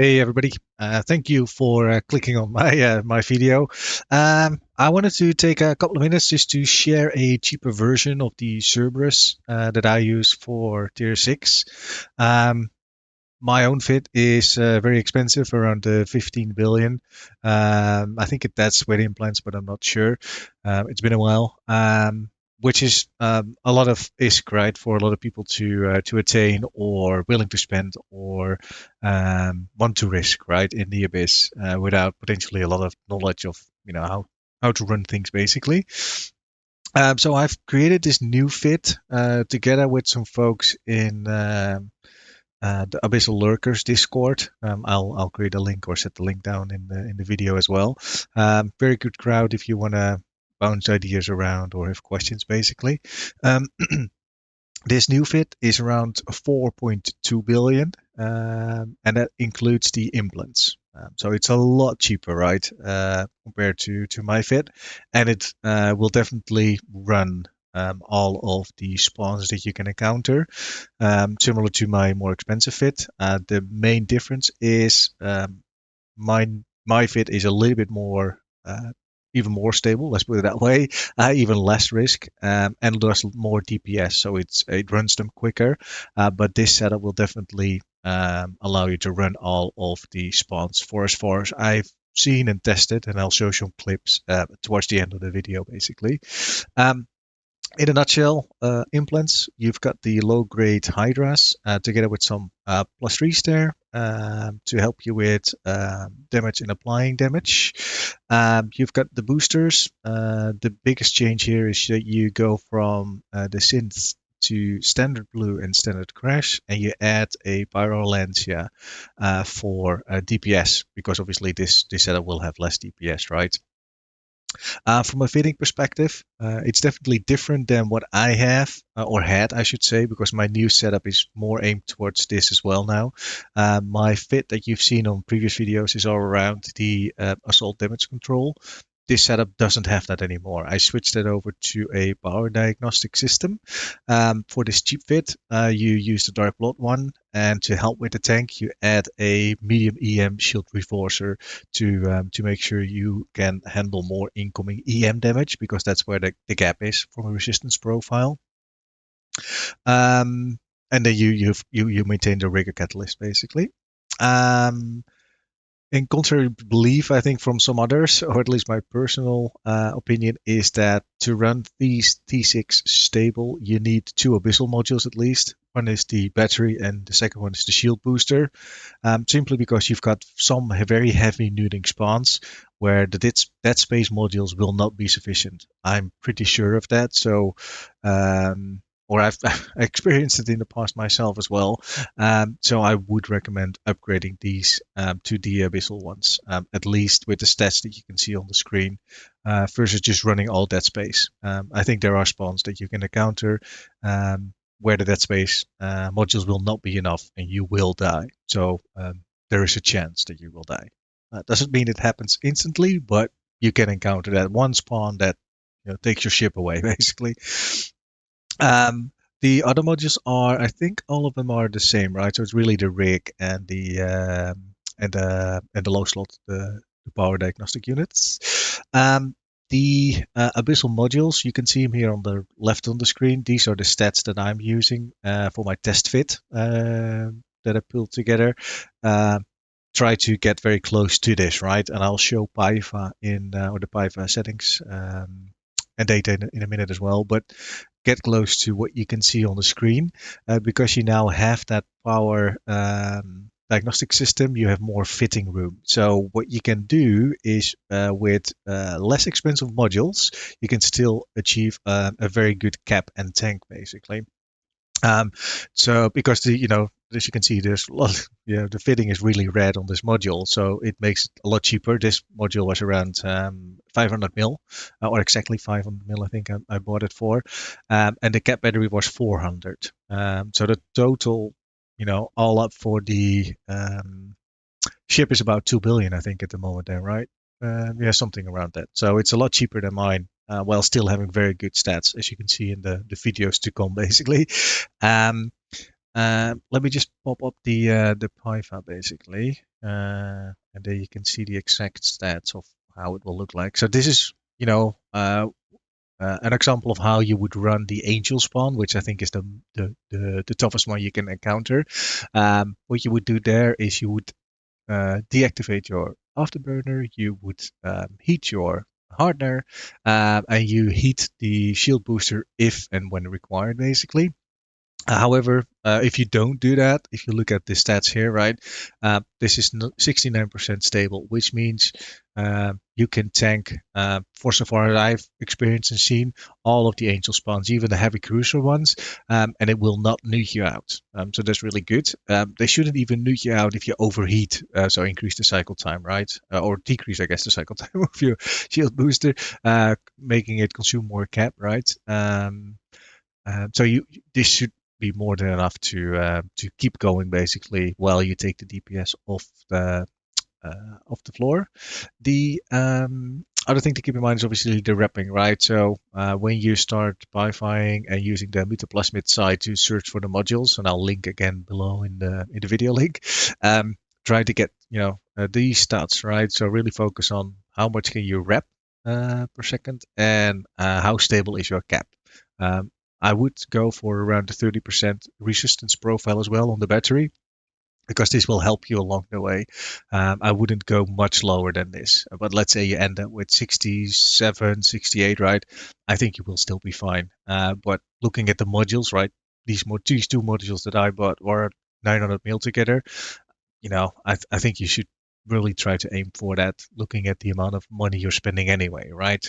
Hey everybody! Thank you for clicking on my video. I wanted to take a couple of minutes just to share a cheaper version of the Cerberus that I use for Tier 6. Um, my own fit is very expensive, around 15 billion. I think that's with implants, but I'm not sure. It's been a while. Which is a lot of ISK, right, for a lot of people to attain or willing to spend or want to risk, right, in the abyss without potentially a lot of knowledge of how to run things basically. So I've created this new fit together with some folks in the Abyssal Lurkers Discord. I'll create a link or set the link down in the video as well. Very good crowd if you want to bounce ideas around or have questions, basically. Um, this new fit is around 4.2 billion, and that includes the implants. So it's a lot cheaper, right, compared to my fit, and it will definitely run all of the spawns that you can encounter, similar to my more expensive fit. The main difference is my my fit is a little bit more, even more stable. Let's put it that way. Even less risk, and does more DPS, so it runs them quicker. But this setup will definitely allow you to run all of the spawns for as far as I've seen and tested, and I'll show some clips towards the end of the video, basically. Um, in a nutshell, implants, you've got the low-grade Hydras together with some +3s there to help you with damage and applying damage. You've got the boosters. The biggest change here is that you go from the synth to standard blue and standard crash, and you add a pyrolentia for DPS, because obviously this setup will have less DPS, right? From a fitting perspective, it's definitely different than what I have, or had, I should say, because my new setup is more aimed towards this as well now. My fit that you've seen on previous videos is all around the assault damage control. This setup doesn't have that anymore. I switched it over to a power diagnostic system. For this cheap fit, you use the Dark Blood one, and to help with the tank, you add a medium EM shield reinforcer to make sure you can handle more incoming EM damage, because that's where the gap is from a resistance profile. Um, and then you maintain the rigor catalyst basically. Um, in contrary belief, I think from some others, or at least my personal opinion, is that to run these T6 stable, you need two Abyssal modules at least. One is the battery, and the second one is the shield booster. Simply because you've got some very heavy neuting spawns where the dead space modules will not be sufficient. I'm pretty sure of that. So, or I've experienced it in the past myself as well. So I would recommend upgrading these to the Abyssal ones, at least with the stats that you can see on the screen, versus just running all dead space. I think there are spawns that you can encounter where the dead space modules will not be enough and you will die. So there is a chance that you will die. Doesn't mean it happens instantly, but you can encounter that one spawn that takes your ship away, basically. Um, the other modules are, I think, all of them are the same, right? So it's really the rig and the low slot, the power diagnostic units. The abyssal modules, you can see them here on the left on the screen. These are the stats that I'm using for my test fit that I pulled together. Try to get very close to this, right? And I'll show Pyva or the Pyva settings and data in a minute as well. But get close to what you can see on the screen, because you now have that power diagnostic system. You have more fitting room. So what you can do is with less expensive modules, you can still achieve a very good cap and tank, basically. Um, so because as you can see, there's a lot, the fitting is really red on this module, so it makes it a lot cheaper. This module was around 500 mil, or exactly 500 mil, I think I bought it for, and the cap battery was 400. So the total, all up for the ship is about 2 billion, I think, at the moment there, right? Yeah, something around that. So it's a lot cheaper than mine, while still having very good stats, as you can see in the videos to come, basically. Um, Let me just pop up the PI file basically, and there you can see the exact stats of how it will look like. So this is, an example of how you would run the angel spawn, which I think is the toughest one you can encounter. What you would do there is you would deactivate your afterburner, you would heat your hardener, and you heat the shield booster if and when required, basically. However, if you don't do that, if you look at the stats here, right, this is 69% stable, which means you can tank, for so far as I've experienced and seen, all of the angel spawns, even the heavy cruiser ones, and it will not nuke you out. So that's really good. They shouldn't even nuke you out if you overheat, so increase the cycle time, right? Or decrease, I guess, the cycle time of your shield booster, making it consume more cap, right? So this should be more than enough to keep going basically while you take the DPS off the floor. The other thing to keep in mind is obviously the wrapping, right? So when you start bifying and using the Mutplasmid site to search for the modules, and I'll link again below in the video link, try to get these stats, right? So really focus on how much can you wrap per second and how stable is your cap. I would go for around the 30% resistance profile as well on the battery, because this will help you along the way. I wouldn't go much lower than this, but let's say you end up with 67, 68, right? I think you will still be fine. But looking at the modules, right? These two modules that I bought were 900 mil together. I think you should really try to aim for that, looking at the amount of money you're spending anyway, right?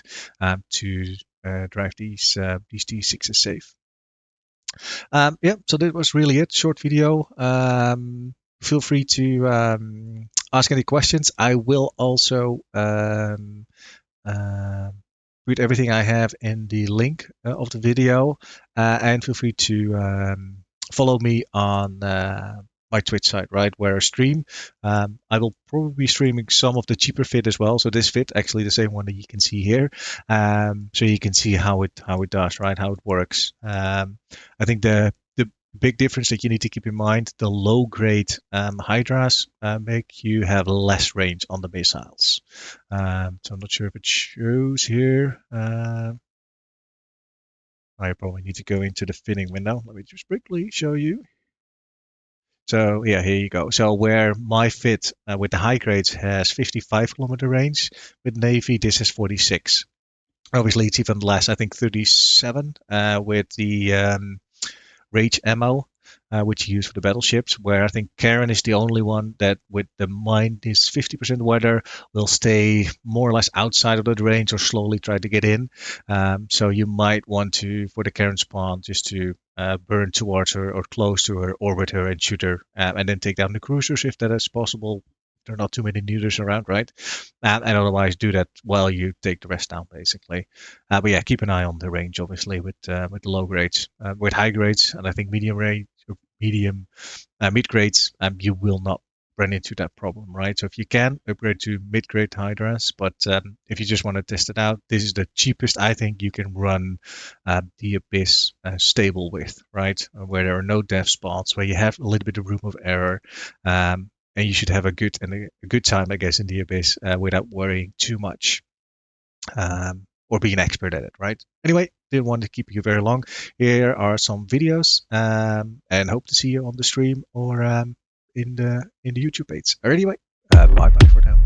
To drive these D6s safe. Yeah, so that was really it. Short video. Feel free to ask any questions. I will also put everything I have in the link of the video, and feel free to follow me on my Twitch site, right, where I stream. I will probably be streaming some of the cheaper fit as well. So this fit, actually the same one that you can see here, so you can see how it does, right, how it works. I think the big difference that you need to keep in mind: the low grade hydras make you have less range on the missiles. So I'm not sure if it shows here. I probably need to go into the fitting window. Let me just quickly show you. So yeah, here you go. So where my fit with the high grades has 55 kilometer range, with Navy this has 46. Obviously it's even less, I think 37 with the rage ammo, which you use for the battleships, where I think Karen is the only one that with the minus 50% weather will stay more or less outside of that range or slowly try to get in. So you might want to, for the Karen spawn, just to burn towards her or close to her, orbit her and shoot her, and then take down the cruisers if that is possible. There are not too many neuters around, right? And otherwise do that while you take the rest down, basically. But yeah, keep an eye on the range, obviously, with the low grades. With high grades, and I think medium range, mid grades, you will not run into that problem, right? So if you can, upgrade to mid-grade hydras, but if you just want to test it out, this is the cheapest I think you can run the Abyss stable with, right? Where there are no death spots, where you have a little bit of room of error, and you should have a good time, I guess, in the Abyss without worrying too much. Or be an expert at it, right? Anyway, didn't want to keep you very long. Here are some videos, and hope to see you on the stream or in the YouTube page. Anyway, bye bye for now.